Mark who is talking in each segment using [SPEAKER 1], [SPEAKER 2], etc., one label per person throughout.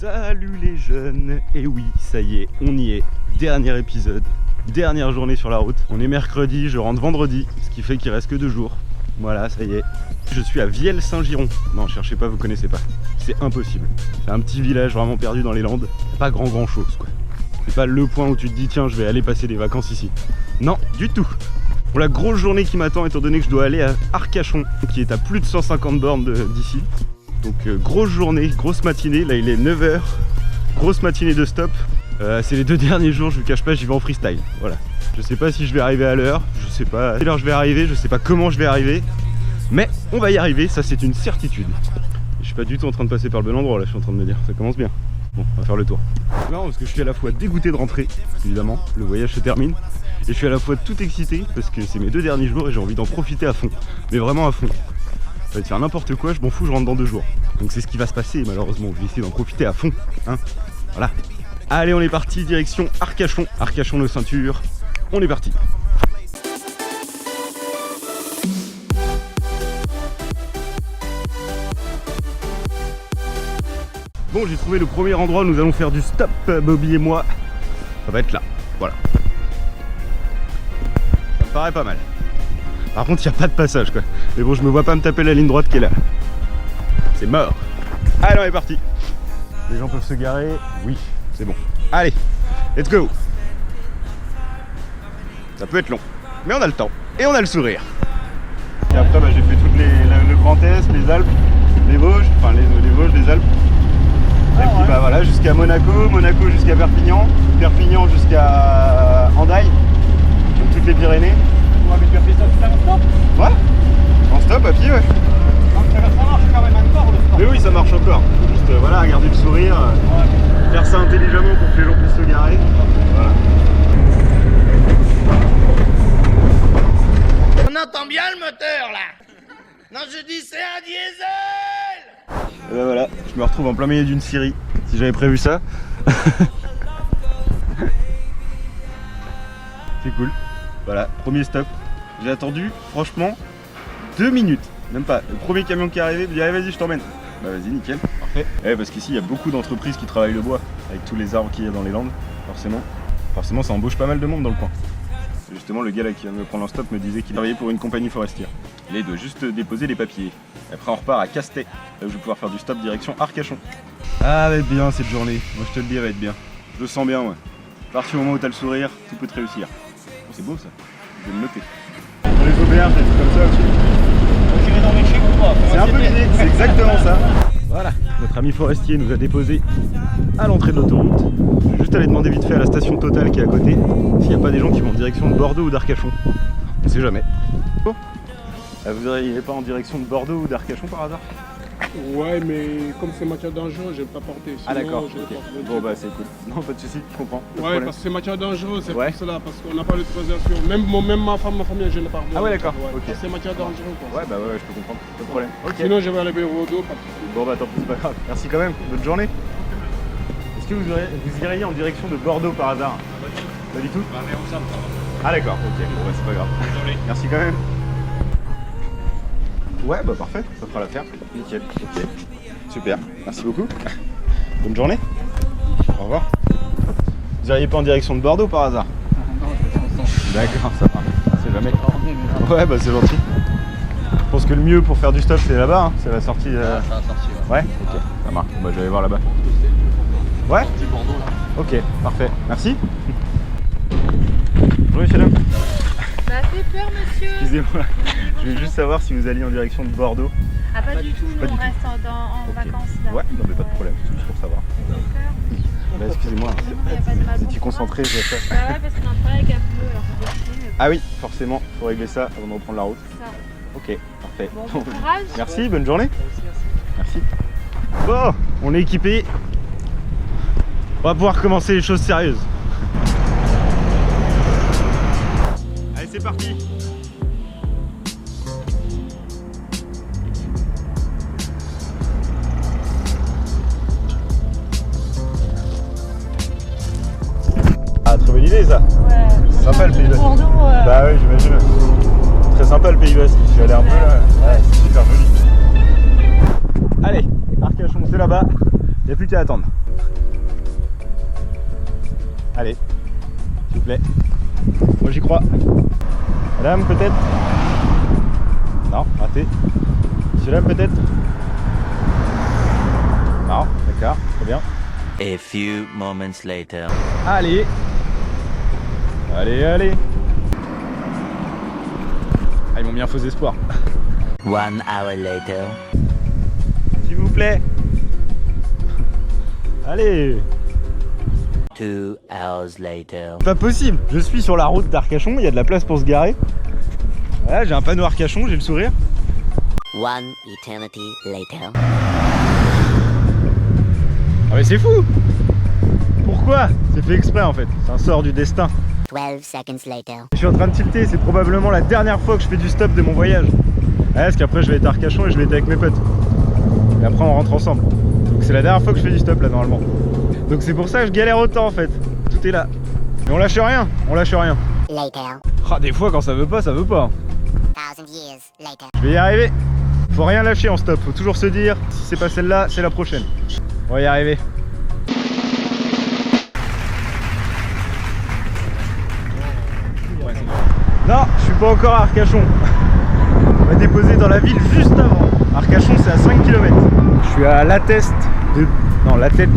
[SPEAKER 1] Salut les jeunes. Et oui, ça y est, on y est. Dernier épisode, dernière journée sur la route. On est mercredi, je rentre vendredi, ce qui fait qu'il reste que 2 jours. Voilà, ça y est. Je suis à Vielle-Saint-Giron. Non, cherchez pas, vous connaissez pas. C'est impossible. C'est un petit village vraiment perdu dans les Landes. Pas grand chose quoi. C'est pas le point où tu te dis tiens, je vais aller passer des vacances ici. Non, du tout. Pour la grosse journée qui m'attend, étant donné que je dois aller à Arcachon, qui est à plus de 150 bornes d'ici. Donc grosse journée, grosse matinée. Là il est 9h. Grosse matinée de stop. C'est les 2 derniers jours, je vous cache pas, j'y vais en freestyle. Voilà. Je sais pas si je vais arriver à l'heure, je sais pas à quelle heure je vais arriver, je sais pas comment je vais arriver. Mais on va y arriver, ça c'est une certitude. Je suis pas du tout en train de passer par le bon endroit là, je suis en train de me dire, ça commence bien. Bon, on va faire le tour. Non, parce que je suis à la fois dégoûté de rentrer, évidemment, le voyage se termine. Et je suis à la fois tout excité, parce que c'est mes 2 derniers jours et j'ai envie d'en profiter à fond. Mais vraiment à fond. Ça va te faire n'importe quoi, je m'en fous, je rentre dans 2 jours. Donc c'est ce qui va se passer malheureusement, je vais essayer d'en profiter à fond. Hein, voilà. Allez, on est parti, direction Arcachon. Arcachon nos ceintures, on est parti. Bon, j'ai trouvé le premier endroit où nous allons faire du stop, Bobby et moi. Ça va être là, voilà. Ça me paraît pas mal. Par contre, il n'y a pas de passage quoi. Mais bon, je me vois pas me taper la ligne droite qui est là. C'est mort. Allez, on est parti. Les gens peuvent se garer. Oui, c'est bon. Allez, let's go. Ça peut être long, mais on a le temps. Et on a le sourire. Et après, j'ai fait toutes le Grand Est, les Alpes, les Vosges. Enfin, les Vosges, les Alpes. Et puis voilà, jusqu'à Monaco, Monaco jusqu'à Perpignan, Perpignan jusqu'à Hendaye, donc toutes les Pyrénées.
[SPEAKER 2] On va faire ça en stop.
[SPEAKER 1] Ouais, en stop à pied, ouais.
[SPEAKER 2] Donc ça marche quand même encore le stop.
[SPEAKER 1] Mais oui, ça marche encore. Juste voilà, garder le sourire, faire ça intelligemment pour que les gens puissent se garer. Voilà.
[SPEAKER 3] On entend bien le moteur là. Non, je dis c'est un diesel.
[SPEAKER 1] Et ben voilà, je me retrouve en plein milieu d'une scierie, si j'avais prévu ça. C'est cool. Voilà, premier stop. J'ai attendu, franchement, 2 minutes. Même pas. Le premier camion qui est arrivé, il me dit allez vas-y, je t'emmène. Bah vas-y, nickel, parfait. Ouais, parce qu'ici, il y a beaucoup d'entreprises qui travaillent le bois, avec tous les arbres qu'il y a dans les Landes, forcément. Forcément, ça embauche pas mal de monde dans le coin. Justement, le gars là qui vient de me prendre en stop me disait qu'il travaillait pour une compagnie forestière. Là, il doit juste déposer les papiers. Après, on repart à Castet. Là où je vais pouvoir faire du stop direction Arcachon. Ah, elle va être bien cette journée. Moi, je te le dis, elle va être bien. Je le sens bien, ouais. À partir du moment où t'as le sourire, tout peut te réussir. Bon, c'est beau ça. Je vais le noter. Pour les auberges, des trucs comme ça aussi.
[SPEAKER 2] Tu es dans les chèques ou pas?
[SPEAKER 1] C'est un peu l'idée, c'est exactement ça. Voilà, notre ami forestier nous a déposé à l'entrée de l'autoroute. Je vais juste aller demander vite fait à la station Total qui est à côté s'il n'y a pas des gens qui vont en direction de Bordeaux ou d'Arcachon. On sait jamais. Bon. Vous n'iriez pas en direction de Bordeaux ou d'Arcachon par hasard?
[SPEAKER 4] Ouais, mais comme c'est matière dangereuse, je vais pas porter. Sinon,
[SPEAKER 1] Ah d'accord,
[SPEAKER 4] je vais
[SPEAKER 1] ok.
[SPEAKER 4] pas
[SPEAKER 1] Bon bah c'est cool. Non, pas de soucis, je comprends. Pas de
[SPEAKER 4] ouais,
[SPEAKER 1] problème.
[SPEAKER 4] parce que c'est matière dangereuse, c'est
[SPEAKER 1] Ouais.
[SPEAKER 4] pour cela, parce qu'on n'a pas l'autorisation. Même ma femme, ma famille, je n'ai pas.
[SPEAKER 1] Ah ouais, d'accord, ok.
[SPEAKER 4] Parce que c'est matière dangereuse, quoi.
[SPEAKER 1] Ouais, bah ouais, je peux comprendre. Pas de problème. Ok.
[SPEAKER 4] Sinon, je vais aller au dos. Pas de souci.
[SPEAKER 1] Bon bah tant pis, c'est pas grave. Merci quand même, bonne journée. Est-ce que vous iriez en direction de Bordeaux par hasard? Pas du tout? Ah d'accord, ok, bon bah c'est pas grave.
[SPEAKER 2] Désolé.
[SPEAKER 1] Merci quand même. Ouais bah parfait, ça fera l'affaire. Nickel, ok. Super, merci beaucoup. Bonne journée. Au revoir. Vous iriez pas en direction de Bordeaux par hasard? D'accord, ça va. C'est jamais. Ouais bah c'est gentil. Je pense que le mieux pour faire du stop c'est là-bas, hein. C'est la sortie.
[SPEAKER 2] C'est la sortie, ouais.
[SPEAKER 1] Ouais, ok, ça marche. Bon, bah je vais aller voir là-bas. Ouais.
[SPEAKER 2] Sortie Bordeaux là.
[SPEAKER 1] Ok, parfait. Merci. Bonjour monsieur dame.
[SPEAKER 5] Ça fait peur, monsieur.
[SPEAKER 1] Excusez-moi. Je voulais juste savoir si vous alliez en direction de Bordeaux.
[SPEAKER 5] Ah, pas du tout,
[SPEAKER 1] Pas
[SPEAKER 5] nous
[SPEAKER 1] du
[SPEAKER 5] on
[SPEAKER 1] tout.
[SPEAKER 5] reste en
[SPEAKER 1] Ok.
[SPEAKER 5] vacances là.
[SPEAKER 1] Ouais, non mais pas de problème, c'est juste pour savoir.
[SPEAKER 5] Vous avez peur?
[SPEAKER 1] Bah, excusez-moi.
[SPEAKER 5] Non, il n'y a pas de mal.
[SPEAKER 1] Vous étiez concentré, je vais faire.
[SPEAKER 5] Bah ouais, parce qu'on a un problème avec un pneu, alors faut vérifier.
[SPEAKER 1] Ah oui, forcément, faut régler ça avant de reprendre la route.
[SPEAKER 5] Ça.
[SPEAKER 1] Ok, parfait.
[SPEAKER 5] Bon courage.
[SPEAKER 1] Merci, bonne journée. Merci. Bon, on est équipé. On va pouvoir commencer les choses sérieuses. Allez, c'est parti. Ah, très bonne idée ça.
[SPEAKER 5] Ouais.
[SPEAKER 1] C'est sympa le Pays Basque.
[SPEAKER 5] Bordeaux,
[SPEAKER 1] Bah oui, j'imagine. Très sympa le Pays Basque. Je suis allé un peu là. Ouais, c'est super joli. Allez, Arcachon, c'est là-bas. Il n'y a plus qu'à attendre. Allez, s'il vous plaît. Moi j'y crois. Madame peut-être? Non, raté. Monsieur dame peut-être? Non, d'accord, très bien.
[SPEAKER 6] A few moments later.
[SPEAKER 1] Allez. Allez, allez. Ah, ils m'ont mis un faux espoir.
[SPEAKER 6] 1 hour later.
[SPEAKER 1] S'il vous plaît. Allez.
[SPEAKER 6] 2 hours later.
[SPEAKER 1] Pas possible. Je suis sur la route d'Arcachon, il y a de la place pour se garer. Voilà, j'ai un panneau Arcachon, j'ai le sourire.
[SPEAKER 6] 1 eternity later.
[SPEAKER 1] Ah mais c'est fou. Pourquoi? C'est fait exprès en fait, c'est un sort du destin.
[SPEAKER 6] 12 seconds later.
[SPEAKER 1] Je suis en train de tilter, c'est probablement la dernière fois que je fais du stop de mon voyage. Ouais, parce qu'après je vais être à Arcachon et je vais être avec mes potes. Et après on rentre ensemble. Donc c'est la dernière fois que je fais du stop là normalement. Donc c'est pour ça que je galère autant en fait. Tout est là. Mais on lâche rien, on lâche rien.
[SPEAKER 6] Later.
[SPEAKER 1] Ah des fois quand ça veut pas, ça veut pas.
[SPEAKER 6] 1000 years later.
[SPEAKER 1] Je vais y arriver. Faut rien lâcher en stop, faut toujours se dire, si c'est pas celle-là, c'est la prochaine. On va y arriver. Non, je suis pas encore à Arcachon. On m'a déposé dans la ville juste avant. Arcachon c'est à 5 km. Je suis à l'Atteste de... Non, la tête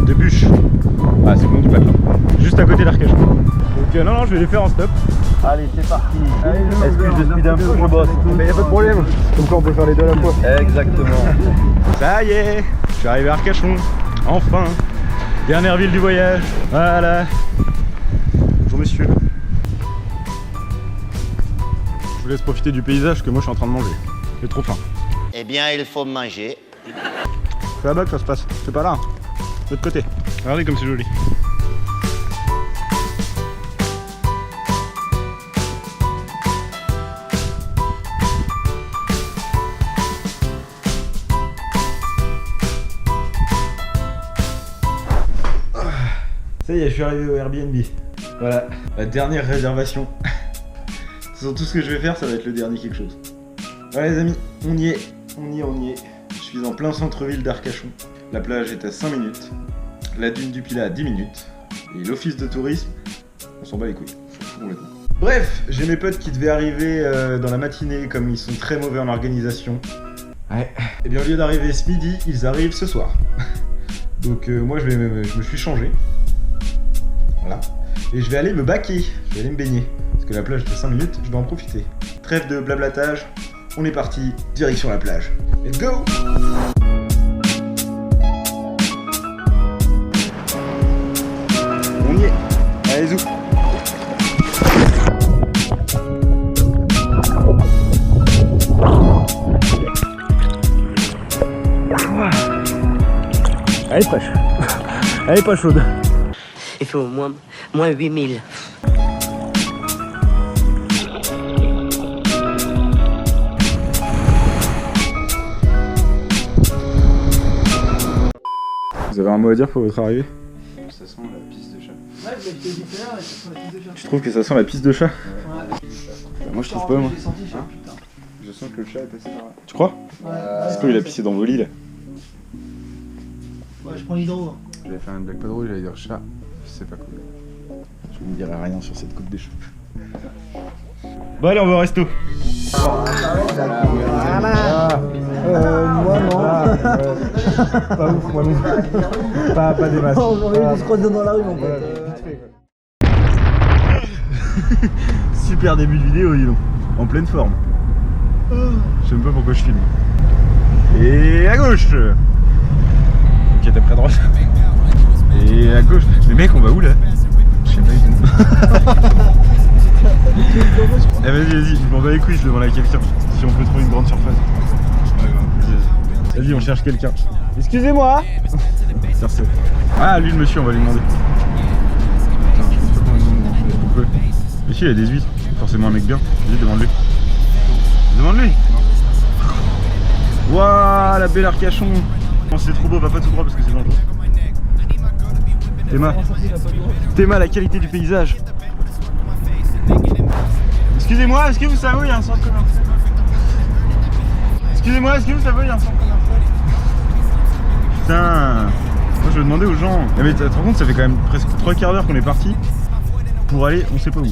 [SPEAKER 1] de Bûche. Ah c'est bon du patelin. Juste à côté d'Arcachon. Donc non, je vais les faire en stop. Allez, c'est parti. Excuse, je suis d'un peu, je bosse. Mais y'a pas de problème. Comme quoi on peut faire les deux à la fois. Exactement. Ça y est, je suis arrivé à Arcachon. Enfin. Dernière ville du voyage. Voilà. Bonjour monsieur. Je vous laisse profiter du paysage que moi je suis en train de manger. J'ai trop faim.
[SPEAKER 3] Eh bien, il faut manger.
[SPEAKER 1] C'est là-bas que ça se passe. C'est pas là. Hein. De l'autre côté. Regardez comme c'est joli. Ça y est, je suis arrivé au Airbnb. Voilà, la dernière réservation. Sur tout ce que je vais faire, ça va être le dernier quelque chose. Ouais les amis, on y est. Je suis en plein centre-ville d'Arcachon. La plage est à 5 minutes. La dune du Pilat à 10 minutes. Et l'office de tourisme, on s'en bat les couilles. Complètement. Bref, j'ai mes potes qui devaient arriver dans la matinée, comme ils sont très mauvais en organisation. Ouais. Et bien au lieu d'arriver ce midi, ils arrivent ce soir. Donc moi je me suis changé. Voilà. Et je vais aller me baquer, je vais aller me baigner. Parce que la plage est à 5 minutes, je dois en profiter. Trêve de blablatage, on est parti, direction la plage. Let's go! On y est. Allez, zou. Elle est fraîche. Elle est pas chaude.
[SPEAKER 6] Il fait au moins 8000.
[SPEAKER 1] Vous avez un mot à dire pour votre arrivée? Ça sent la pisse de chat.
[SPEAKER 2] Ouais, je t'ai dit tout à l'heure, ça sent la pisse de chat.
[SPEAKER 1] Tu trouves que ça sent la pisse de chat?
[SPEAKER 2] Ouais.
[SPEAKER 1] Moi je trouve pas moi.
[SPEAKER 2] J'ai senti chat, putain.
[SPEAKER 1] Je sens que le chat est passé par là. Tu crois? Est-ce qu'il a pissé dans vos lits là?
[SPEAKER 2] Ouais, je prends l'hydro.
[SPEAKER 1] J'allais faire une blague pas drôle, j'allais dire chat. C'est pas cool. Je ne dirai rien sur cette coupe des cheveux. Bon allez, on va au resto.
[SPEAKER 2] Moi non.
[SPEAKER 1] Pas ouf, moi non. Pas des masses.
[SPEAKER 2] On aurait eu des croisés dans la rue, mon pote.
[SPEAKER 1] Super début de vidéo, dis donc. En pleine forme. Je sais même pas pourquoi je filme. Et à gauche. Ok, t'as pris à droite. Et à gauche. Mais mec, on va où là? Je sais pas du tout. Eh vas-y, je m'en bats les couilles, je demande à quelqu'un. Si on peut trouver une grande surface. Vas-y, on cherche quelqu'un. Excusez-moi. Merci. Ah, lui le monsieur, on va lui demander. Putain, je pense pas qu'on lui demande. On peut. Mais si, il a des huîtres. Forcément un mec bien. Vas-y, demande-lui. Demande-lui. Waouh, la belle Arcachon. Non, c'est trop beau, va pas tout droit parce que c'est dangereux. Théma, la qualité du paysage. Excusez-moi, est-ce que vous savez où il y a un centre commercial? Excusez-moi, est-ce que vous savez où il y a un centre commercial? Putain, moi je me demandé aux gens. Eh mais tu te rends compte, ça fait quand même presque 3 quarts d'heure qu'on est parti pour aller on sait pas où.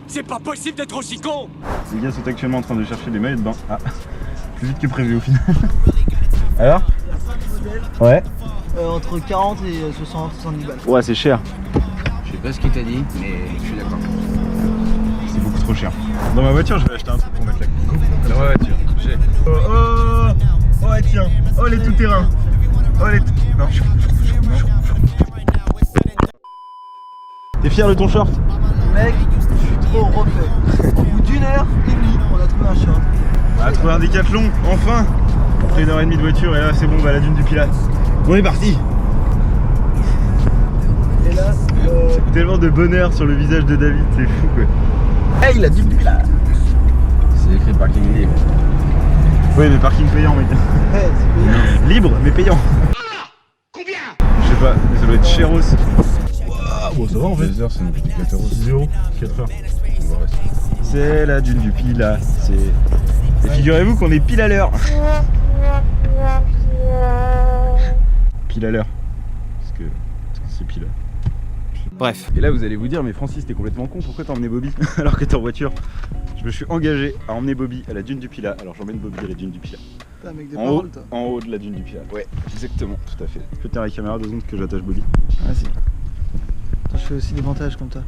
[SPEAKER 7] C'est pas possible d'être aussi con!
[SPEAKER 1] Les gars sont actuellement en train de chercher des maillots de bain. Ah, plus vite que prévu au final. Alors? Ouais.
[SPEAKER 2] Entre 40 et 60, 70 balles.
[SPEAKER 1] Ouais, c'est cher.
[SPEAKER 8] Je sais pas ce qu'il t'a dit, mais je suis d'accord.
[SPEAKER 1] C'est beaucoup trop cher. Dans ma voiture, je vais acheter un truc pour mettre la coupe. Dans ma voiture, j'ai. Oh, oh, oh, tiens. Oh, les tout-terrains. Oh, les tout. Non. T'es fier de ton short?
[SPEAKER 2] Mec, je suis trop refait. Au bout d'1 heure et demie, on a trouvé un short.
[SPEAKER 1] On a trouvé un décathlon, enfin. Après 1h30 de voiture, et là, c'est bon, on va à la dune du Pilat. On est parti.
[SPEAKER 2] Et là,
[SPEAKER 1] Tellement de bonheur sur le visage de David, c'est fou quoi. Hey, la dune du Pilat.
[SPEAKER 8] C'est écrit parking libre.
[SPEAKER 1] Oui, mais parking payant, mec.
[SPEAKER 2] ouais, c'est payant.
[SPEAKER 1] Libre, mais payant.
[SPEAKER 3] Combien?
[SPEAKER 1] Je sais pas, mais ça doit être cheros. Bon, ça va en fait.
[SPEAKER 8] 2 heures, c'est 4 euros.
[SPEAKER 1] 0, 4 heures.
[SPEAKER 8] On va rester.
[SPEAKER 1] C'est la dune du Pilat. Et figurez-vous qu'on est pile à l'heure. Pile à l'heure. Parce que c'est pile. Bref. Et là vous allez vous dire, mais Francis t'es complètement con, pourquoi t'as emmené Bobby alors que t'es en voiture? Je me suis engagé à emmener Bobby à la dune du Pilat, alors j'emmène Bobby à la dune du Pilat.
[SPEAKER 2] T'es un mec de
[SPEAKER 1] En haut,
[SPEAKER 2] parole, toi.
[SPEAKER 1] en haut de la dune du Pilat. Ouais, exactement, tout à fait. Je peux tenir la caméra 2 secondes que j'attache Bobby.
[SPEAKER 2] Vas-y. Attends, je fais aussi des montages comme toi.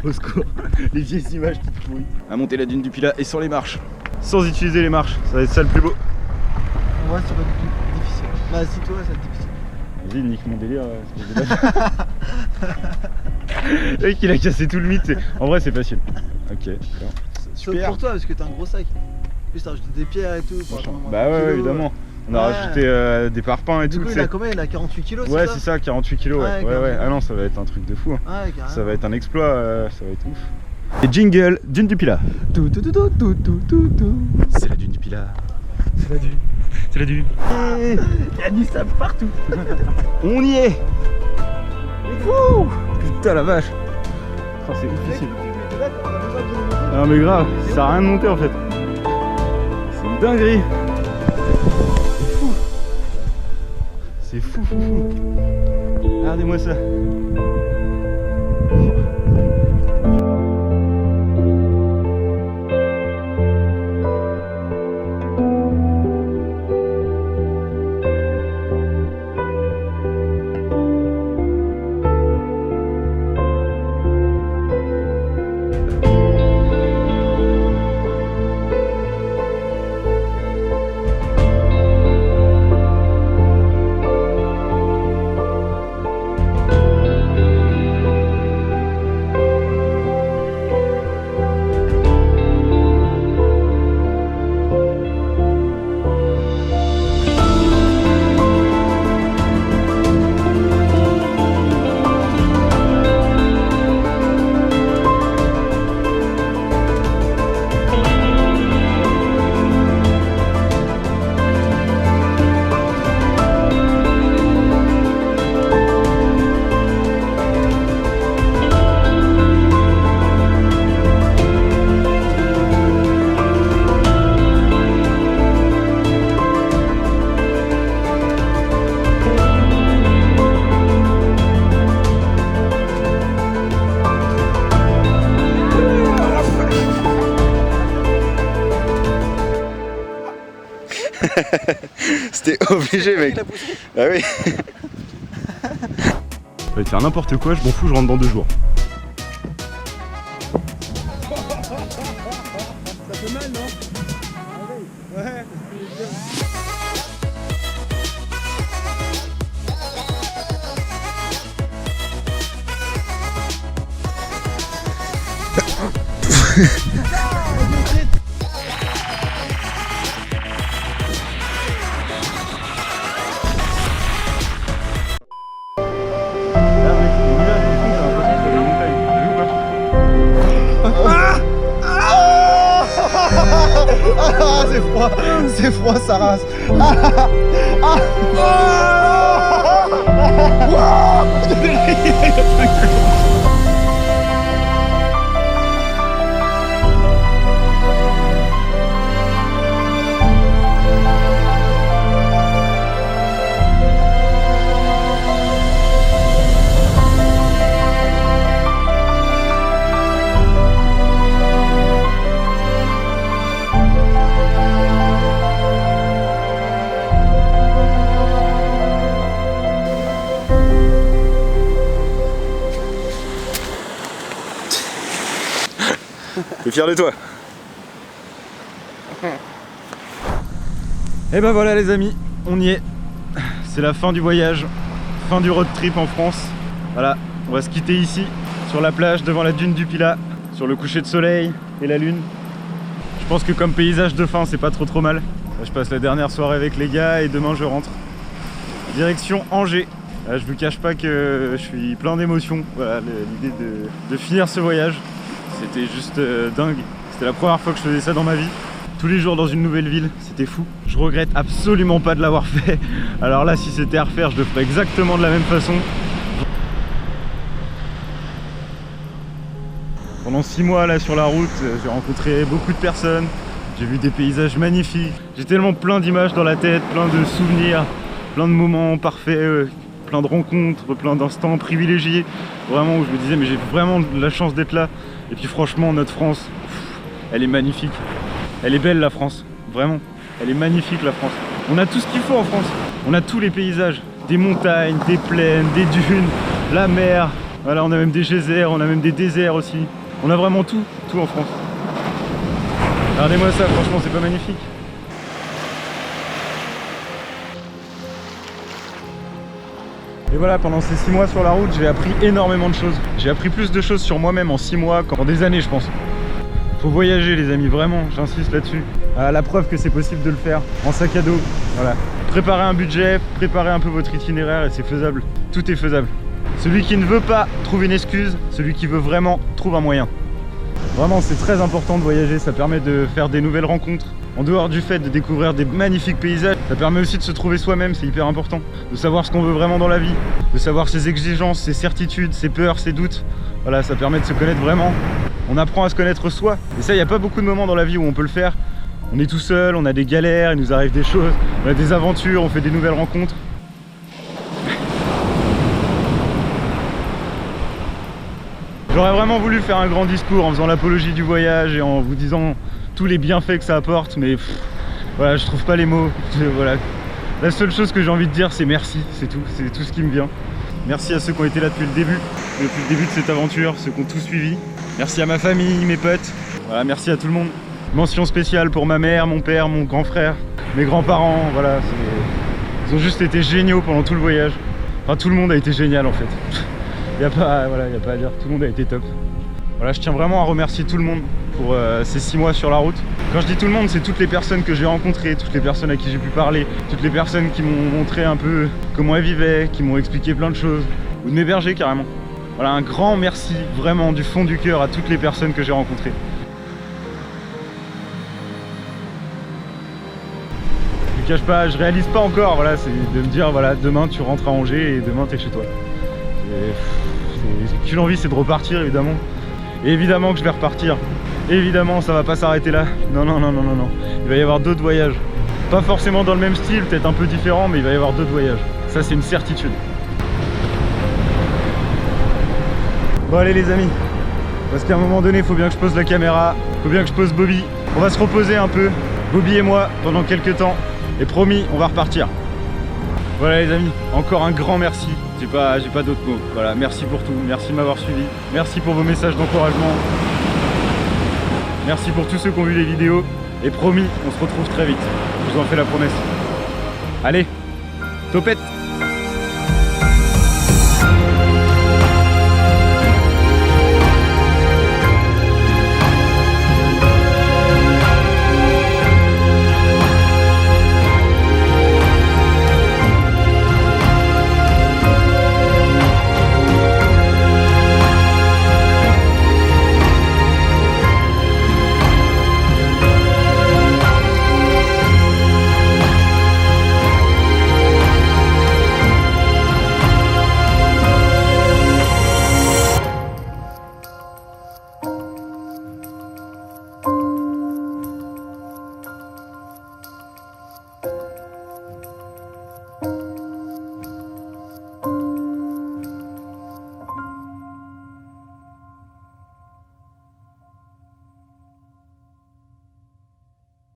[SPEAKER 1] Au secours, les vieilles images toutes pourries. À monter la dune du Pilat et sans les marches. Sans utiliser les marches, ça va être ça le plus beau.
[SPEAKER 2] En vrai, ça va être plus difficile. Bah, si toi, ça va être difficile.
[SPEAKER 1] Vas-y, nique mon délire. Le mec il a cassé tout le mythe. En vrai c'est facile. Ok, d'accord.
[SPEAKER 2] Sauf
[SPEAKER 1] Super.
[SPEAKER 2] pour toi, parce que t'as un gros sac. En plus, t'as rajouté des pierres et tout. pour attendre moins
[SPEAKER 1] Bah
[SPEAKER 2] de
[SPEAKER 1] ouais,
[SPEAKER 2] kilos,
[SPEAKER 1] évidemment. On a
[SPEAKER 2] Ouais.
[SPEAKER 1] rajouté des parpaings et
[SPEAKER 2] Du
[SPEAKER 1] tout.
[SPEAKER 2] coup,
[SPEAKER 1] tu
[SPEAKER 2] il a
[SPEAKER 1] sais.
[SPEAKER 2] combien? Il a 48 kilos,
[SPEAKER 1] Ouais, c'est ça, 48 kilos. Ouais,
[SPEAKER 2] Ouais,
[SPEAKER 1] ouais, ouais.
[SPEAKER 2] 48.
[SPEAKER 1] Ah non, ça va être un truc de fou. Hein.
[SPEAKER 2] Ouais, carrément.
[SPEAKER 1] Ça va être un exploit, ça va être ouf. Et jingle, dune du Pilat.
[SPEAKER 2] Tout, tout, tout, tout, tout, tout, tout, tout.
[SPEAKER 1] C'est la dune du Pilat. C'est la dune. C'est la dune.
[SPEAKER 2] Il y a du sable partout.
[SPEAKER 1] On y est. Wouh. Putain la vache. Oh, c'est difficile. Non mais grave, ça sert à rien de monter en fait. C'est une dinguerie. C'est fou. C'est fou, fou, fou. Regardez-moi ça. C'était obligé mec. Ah oui. Je vais faire n'importe quoi, je m'en fous, je rentre dans 2 jours.
[SPEAKER 4] Ça fait mal, non? Ouais.
[SPEAKER 2] Ah, c'est froid, ça rase.
[SPEAKER 1] fier de toi. Et ben voilà les amis, on y est. C'est la fin du voyage, fin du road trip en France. Voilà, on va se quitter ici, sur la plage, devant la dune du Pilat, sur le coucher de soleil et la lune. Je pense que comme paysage de fin, c'est pas trop mal. Là, je passe la dernière soirée avec les gars et demain je rentre. Direction Angers. Là, je vous cache pas que je suis plein d'émotions. Voilà, l'idée de finir ce voyage, c'était juste dingue. C'était la première fois que je faisais ça dans ma vie. Tous les jours dans une nouvelle ville, c'était fou. Je regrette absolument pas de l'avoir fait. Alors là, si c'était à refaire, je le ferais exactement de la même façon. Pendant 6 mois là sur la route, j'ai rencontré beaucoup de personnes. J'ai vu des paysages magnifiques. J'ai tellement plein d'images dans la tête, plein de souvenirs, plein de moments parfaits, plein de rencontres, plein d'instants privilégiés. Vraiment où je me disais mais j'ai vraiment la chance d'être là. Et puis franchement, notre France, elle est magnifique. Elle est belle la France, vraiment. Elle est magnifique la France. On a tout ce qu'il faut en France. On a tous les paysages. Des montagnes, des plaines, des dunes, la mer. Voilà, on a même des geysers, on a même des déserts aussi. On a vraiment tout en France. Regardez-moi ça, franchement c'est pas magnifique. Et voilà, pendant ces 6 mois sur la route, j'ai appris énormément de choses. J'ai appris plus de choses sur moi-même en 6 mois qu'en des années je pense. Faut voyager les amis, vraiment, j'insiste là-dessus. La preuve que c'est possible de le faire en sac à dos. Voilà. Préparez un budget, préparez un peu votre itinéraire et c'est faisable. Tout est faisable. Celui qui ne veut pas trouve une excuse, celui qui veut vraiment trouve un moyen. Vraiment, c'est très important de voyager, ça permet de faire des nouvelles rencontres. En dehors du fait de découvrir des magnifiques paysages, ça permet aussi de se trouver soi-même, c'est hyper important. De savoir ce qu'on veut vraiment dans la vie, de savoir ses exigences, ses certitudes, ses peurs, ses doutes. Voilà, ça permet de se connaître vraiment. On apprend à se connaître soi. Et ça, il n'y a pas beaucoup de moments dans la vie où on peut le faire. On est tout seul, on a des galères, il nous arrive des choses, on a des aventures, on fait des nouvelles rencontres. J'aurais vraiment voulu faire un grand discours en faisant l'apologie du voyage et en vous disant tous les bienfaits que ça apporte, mais voilà, je trouve pas les mots. Voilà. La seule chose que j'ai envie de dire, c'est merci, c'est tout ce qui me vient. Merci à ceux qui ont été là depuis le début de cette aventure, ceux qui ont tout suivi. Merci à ma famille, mes potes, voilà, merci à tout le monde. Mention spéciale pour ma mère, mon père, mon grand frère, mes grands-parents, voilà, ils ont juste été géniaux pendant tout le voyage. Enfin, tout le monde a été génial en fait. Y a pas à dire, tout le monde a été top. Voilà, je tiens vraiment à remercier tout le monde pour ces 6 mois sur la route. Quand je dis tout le monde, c'est toutes les personnes que j'ai rencontrées, toutes les personnes à qui j'ai pu parler, toutes les personnes qui m'ont montré un peu comment elles vivaient, qui m'ont expliqué plein de choses, ou de m'héberger carrément. Voilà, un grand merci vraiment du fond du cœur à toutes les personnes que j'ai rencontrées. Je ne cache pas, je réalise pas encore, voilà, c'est de me dire voilà, demain tu rentres à Angers et demain t'es chez toi. J'ai qu'une envie, c'est de repartir évidemment. Et évidemment que je vais repartir. Évidemment, ça va pas s'arrêter là. Non. Il va y avoir d'autres voyages. Pas forcément dans le même style, peut-être un peu différent, mais il va y avoir d'autres voyages. Ça, c'est une certitude. Bon allez les amis, parce qu'à un moment donné, il faut bien que je pose la caméra, il faut bien que je pose Bobby. On va se reposer un peu, Bobby et moi, pendant quelques temps. Et promis, on va repartir. Voilà les amis, encore un grand merci. J'ai pas d'autres mots. Voilà, merci pour tout, merci de m'avoir suivi. Merci pour vos messages d'encouragement. Merci pour tous ceux qui ont vu les vidéos. Et promis, on se retrouve très vite. Je vous en fais la promesse. Allez, topette!